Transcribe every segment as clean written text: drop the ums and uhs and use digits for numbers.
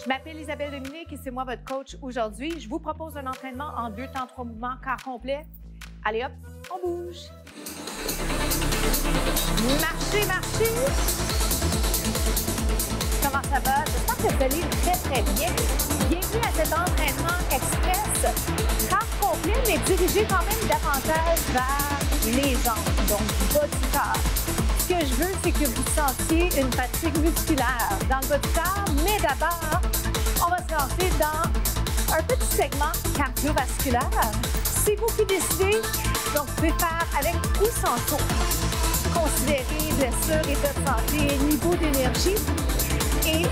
Je m'appelle Isabelle Dominique et c'est moi votre coach aujourd'hui. Je vous propose un entraînement en 2 temps 3 mouvements, corps complet. Allez hop, on bouge. Marchez, marchez. Comment ça va? J'espère que vous allez très bien. Bienvenue à cet entraînement express, corps complet, mais dirigé quand même davantage vers les jambes, donc bas du corps. Ce que je veux, c'est que vous sentiez une fatigue musculaire dans le bas du corps, mais d'abord, on va se lancer dans un petit segment cardiovasculaire. C'est vous qui décidez, donc vous pouvez faire avec ou sans saut. Considérez blessure, état de santé, niveau d'énergie et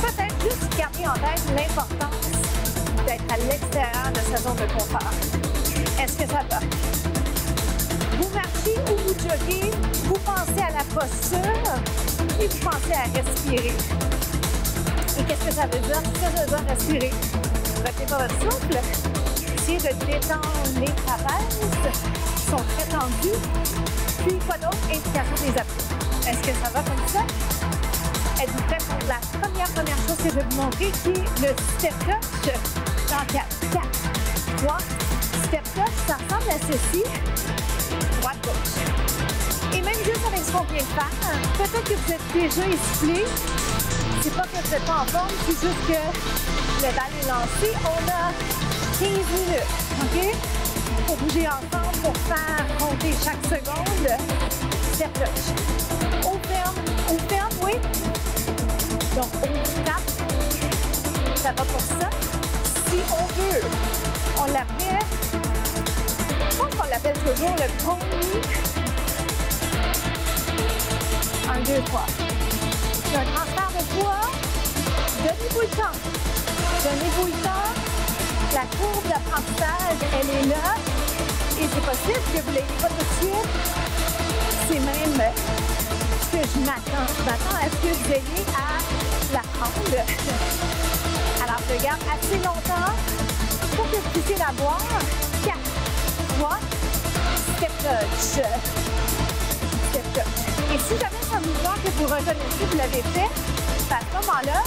peut-être juste garder en tête l'importance d'être à l'extérieur de sa zone de confort. Est-ce que ça va? Vous marchez ou vous joguez, vous pensez à la posture et vous pensez à respirer. Et qu'est-ce que ça veut dire? Ça veut dire respirer. Retenez pas votre souffle. Essayez de détendre les trapèzes qui sont très tendus. Puis quoi d'autre? Implication des abdos. Est-ce que ça va comme ça? Êtes-vous prêts pour la première chose que je vais vous montrer qui est le step touch dans 4, 3. Step touch, ça ressemble à ceci. Droite-gauche. Et même juste avec ce qu'on vient de faire, peut-être que vous êtes déjà essoufflé. C'est pas que vous n'êtes pas en forme, c'est juste que le bal est lancé. On a 15 minutes, OK? Pour bouger ensemble, pour faire compter chaque seconde. Step touch. On ferme, oui. Donc, on tape. Ça va pour ça. Si on veut, on l'appelle, je pense qu'on l'appelle toujours le pony. 1, 2, 3. C'est un transfert de poids. Donnez-vous le temps. Donnez-vous le temps. La courbe d'apprentissage, elle est là. Et c'est possible que vous ne l'ayez pas tout de suite. C'est même ce que je m'attends. Je m'attends à ce que vous ayez à l'apprendre. Alors, je garde assez longtemps pour que vous puissiez la voir. 4, 3, step touch. Step touch. Et si jamais c'est un mouvement que vous reconnaissez, vous l'avez fait, à ce moment-là,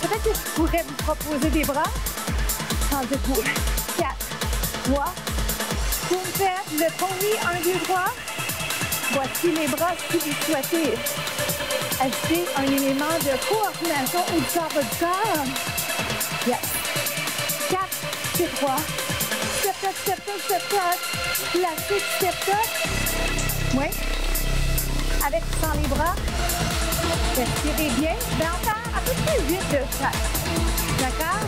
peut-être que je pourrais vous proposer des bras. Tendez-vous. 4, 3. Vous me faites le pony 1, 2, 3. Voici les bras si vous souhaitez ajouter un élément de coordination au corps du corps. Yes. 4, c'est 3. Step touch, step touch, step touch. Classique step touch. Oui. Avec ou sans les bras. Respirez bien. Je vais en faire à peu près 8 de chaque. D'accord?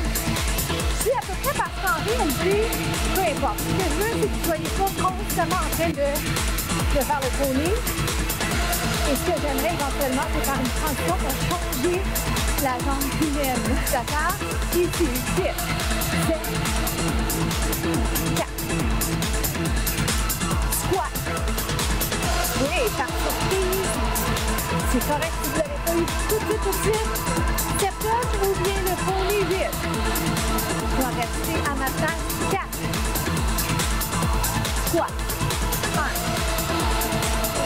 Si à peu près par temps réalisé, peu importe. Ce que je veux, c'est que vous ne soyez pas constamment en train de faire le pony. Et ce que j'aimerais éventuellement, c'est faire une transition pour changer la jambe humaine. D'accord? Ici, 6, 7, 4. Squat. Oui, par surprise. C'est correct si vous ne l'avez pas eu tout de suite. Step touch ou bien le pony 8. Je vais rester à ma place. 4. Squat. 1.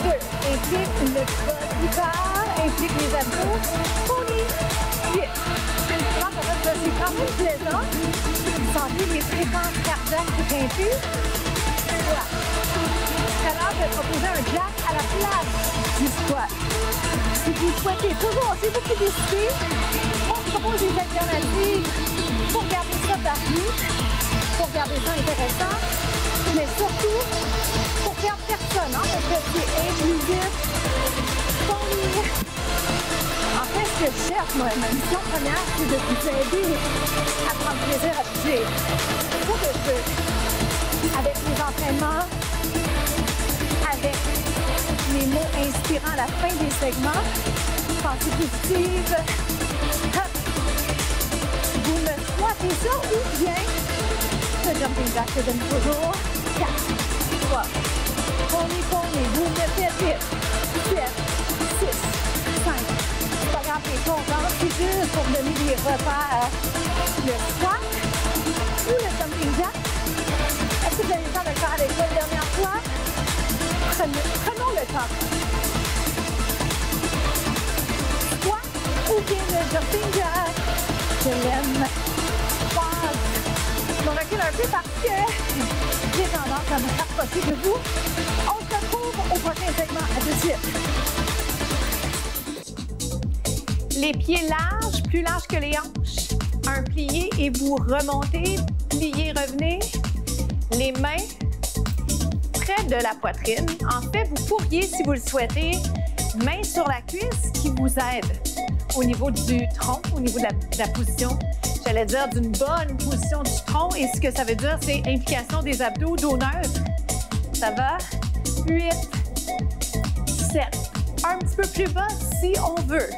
2. Implique le bas du corps. Implique les abdos. Pony 8. Je pense que c'est quand même plaisant. Vous sentez les fréquences cardiaques qui grimpent. Voilà. Tout à l'heure, je vais proposer un jack à la place du squat. Si vous souhaitez, toujours, c'est vous qui décidez. On se propose des alternatives pour garder ça varié, pour garder ça intéressant, mais surtout pour perdre personne, hein, parce que c'est inclusif. En fait, ce que je cherche, moi, ma mission première, c'est de vous aider à prendre plaisir à bouger. C'est ça que je veux. Avec les entraînements, avec les mots inspirants à la fin des segments, pensée positive. Hop. Vous me squattez ça ou bien le jumping jack que j'aime toujours. 4, 3, pony, vous me faites vite. 7, 6, 5. C'est pas grave, les comptes, c'est juste pour donner des repères. Le squat ou le jumping jack. Est-ce que vous avez le temps de le faire avec moi une dernière fois? Prenons le temps. Squat ou bien le jumping jack. Je l'aime. Je me recule un peu parce que j'ai tendance à me rapprocher de vous. On se retrouve au prochain segment. À tout de suite. Les pieds larges, plus larges que les hanches. Un plié et vous remontez. Pliez, revenez. Les mains près de la poitrine. En fait, vous pourriez, si vous le souhaitez, main sur la cuisse qui vous aide au niveau du tronc, au niveau de la position, j'allais dire d'une bonne position du tronc. Et ce que ça veut dire, c'est implication des abdos, dos neutre. Ça va? 8, 7. Un petit peu plus bas si on veut.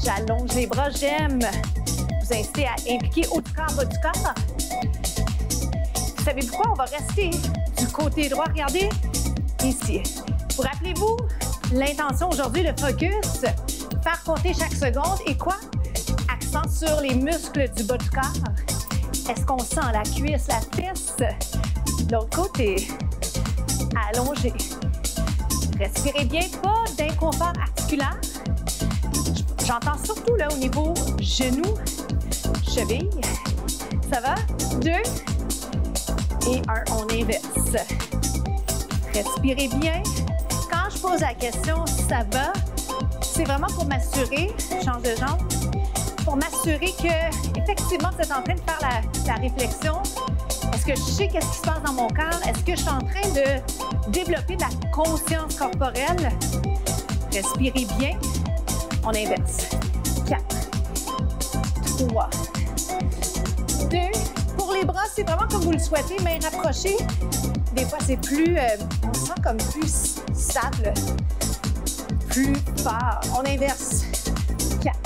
J'allonge les bras, j'aime vous inciter à impliquer haut du corps, bas du corps. Vous savez pourquoi? On va rester du côté droit. Regardez ici. Vous rappelez-vous l'intention aujourd'hui, le focus, faire compter chaque seconde et quoi? Accent sur les muscles du bas du corps. Est-ce qu'on sent la cuisse, la fesse? De l'autre côté, allongé. Respirez bien, pas d'inconfort articulaire. J'entends surtout là au niveau genou, cheville. Ça va? 2 et 1, on inverse. Respirez bien. Quand je pose la question si ça va, c'est vraiment pour m'assurer, change de jambe, pour m'assurer que effectivement vous êtes en train de faire la réflexion. Est-ce que je sais qu'est-ce qui se passe dans mon corps? Est-ce que je suis en train de développer de la conscience corporelle? Respirez bien. On inverse. 4, 3, 2. Pour les bras, c'est vraiment comme vous le souhaitez, mains rapprochées. Des fois, c'est plus, on se sent comme plus stable, plus fort. On inverse. 4,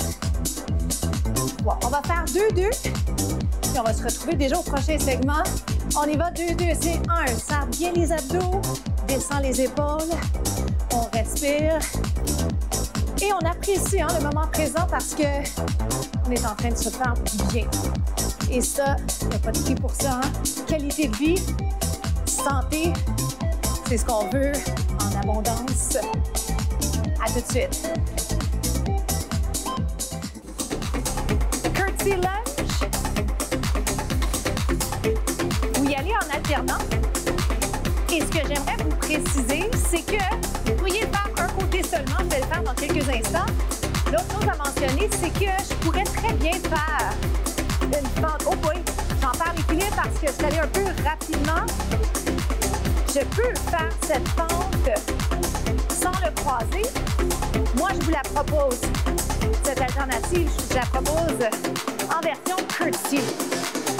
3. On va faire 2, 2. Puis on va se retrouver déjà au prochain segment. On y va, 2, 2. C'est 1. Serre bien les abdos. Descend les épaules. On respire. Et on apprécie le moment présent parce qu'on est en train de se faire bien. Et ça, il n'y a pas de prix pour ça. Qualité de vie, santé, c'est ce qu'on veut en abondance. À tout de suite. Curtsy lunge. Vous y allez en alternant. Et ce que j'aimerais vous préciser, c'est que vous pourriez faire un côté seulement, vous allez le faire dans quelques instants. L'autre chose à mentionner, c'est que je pourrais très bien faire une fente. Oh boy, j'en parle équilibre parce que je suis allée un peu rapidement. Je peux faire cette fente sans le croiser. Moi, je vous la propose. Cette alternative, je vous la propose en version curtsy.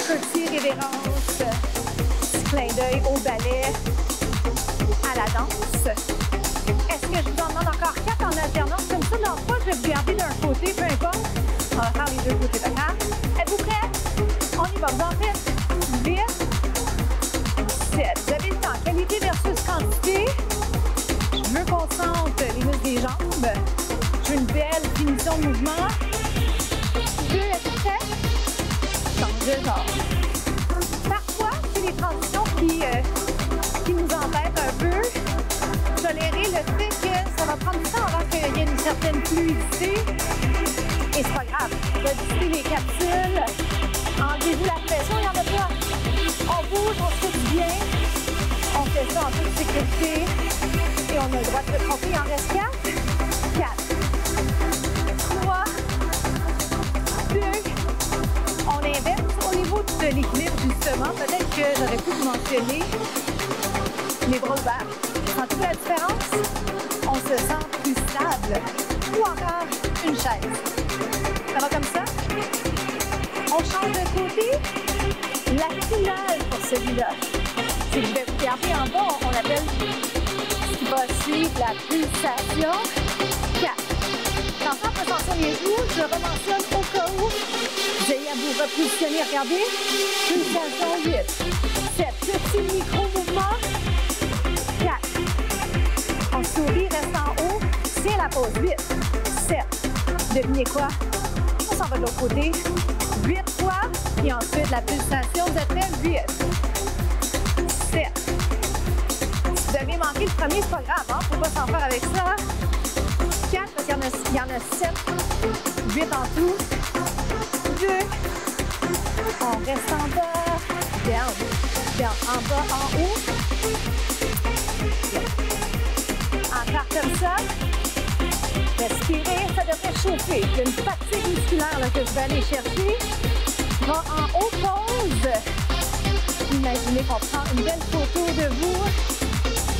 Curtsy, révérence, petit clin d'œil au ballet, à la danse. Est-ce que je vous en demande encore 4 en alternance? Comme ça, dans le fois, je vais vous garder d'un côté, peu importe. On va faire les deux côtés de la. Êtes-vous prêts? On y va. Vous en faites 8, 7. Vous avez le temps. Qualité versus quantité. Je veux qu'on sente les muscles des jambes. Je veux une belle finition de mouvement. 2, êtes-vous prêts? Change de genre. Parfois, c'est les transitions qui nous embêtent un peu. Tolérer le fait que ça va prendre du temps avant qu'il y ait une certaine fluidité. Et c'est pas grave. Redisser les capsules. Enlevez-vous la pression, il n'y en a pas. On bouge, on se fait du bien. On fait ça en toute sécurité. Et on a le droit de se tromper. Il en reste 4. 4. 3. 2. On inverse. Au niveau de l'équilibre, justement, peut-être que j'aurais pu vous mentionner les bras ouverts. Sentez-vous la différence? On se sent plus stable. Ou encore une chaise. Ça va comme ça? On change de côté. La finale pour celui-là. Si je vais vous garder en bas, on appelle ce qui va suivre la pulsation. 4. Quand on peut sentir les genoux, je rementionne au cas où vous ayez à vous repositionner. Regardez. Pulsation 8. 7. Petit micro-mouvement. 4. On sourit, reste en haut. Tiens la pause. 8. 7. Devinez quoi? On s'en va de l'autre côté. 8 fois. Et ensuite, la pulsation. Vous êtes prêts? 8. 7. Si vous avez manqué le premier, c'est pas grave. Il ne faut pas s'en faire avec ça. 4, parce qu'il y en a 7. 8 en tout. bouger. On reste en bas. Down. Down. En bas, en haut. Encore comme ça. Respirez, ça devrait chauffer. Il y a une fatigue musculaire là, que je vais aller chercher. Bras en haut, pause. Imaginez qu'on prend une belle photo de vous.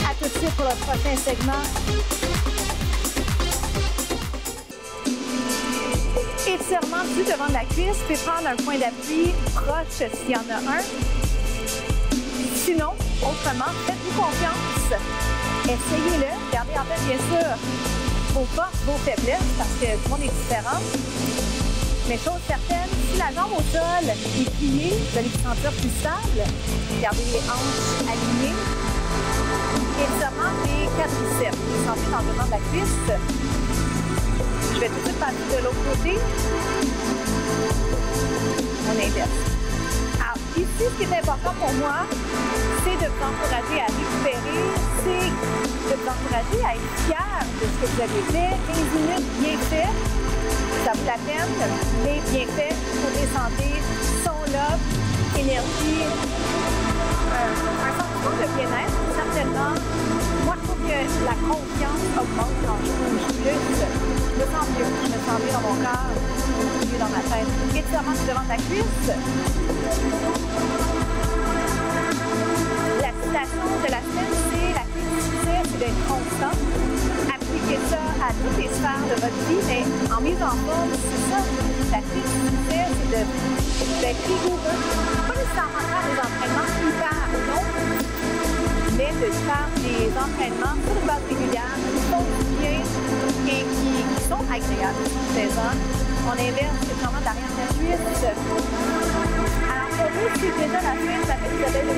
À tout de suite pour le prochain segment. Étirement du devant de la cuisse. Vous pouvez prendre un point d'appui proche s'il y en a un. Sinon, autrement, faites-vous confiance. Essayez-le. Gardez en tête, bien sûr, vos forces, vos faiblesses, parce que tout le monde est différent. Mais chose certaine, si la jambe au sol est pliée, vous allez vous sentir plus stable. Gardez les hanches alignées. Étirement des quadriceps. Vous sentez dans le devant de la cuisse. Je vais tout de suite passer de l'autre côté. On inverse. Alors, ici, ce qui est important pour moi, c'est de vous encourager à récupérer, c'est de vous encourager à être fier de ce que vous avez fait. 15 minutes bien fait, ça vaut la peine, mais bien fait, côté santé, sont là, énergie, un sentiment de bien-être, certainement. Moi, je trouve que la confiance augmente quand je bouge plus. Je me sens mieux. Je me sens mieux dans mon corps, mieux dans ma tête. Étirement devant ta cuisse. La citation de la semaine, c'est la clé du succès, c'est d'être constant. Appliquez ça à toutes les sphères de votre vie, mais en mise en forme, c'est ça. La clé du succès, c'est d'être rigoureux. Pas nécessairement faire des entraînements hyper longs, mais de faire des entraînements sur une base régulière, qui font du bien et qui sont agréables, qui sont plaisants. On inverse vraiment derrière la cuisse. Alors, pour vous, c'est déjà la fin, ça fait que vous avez le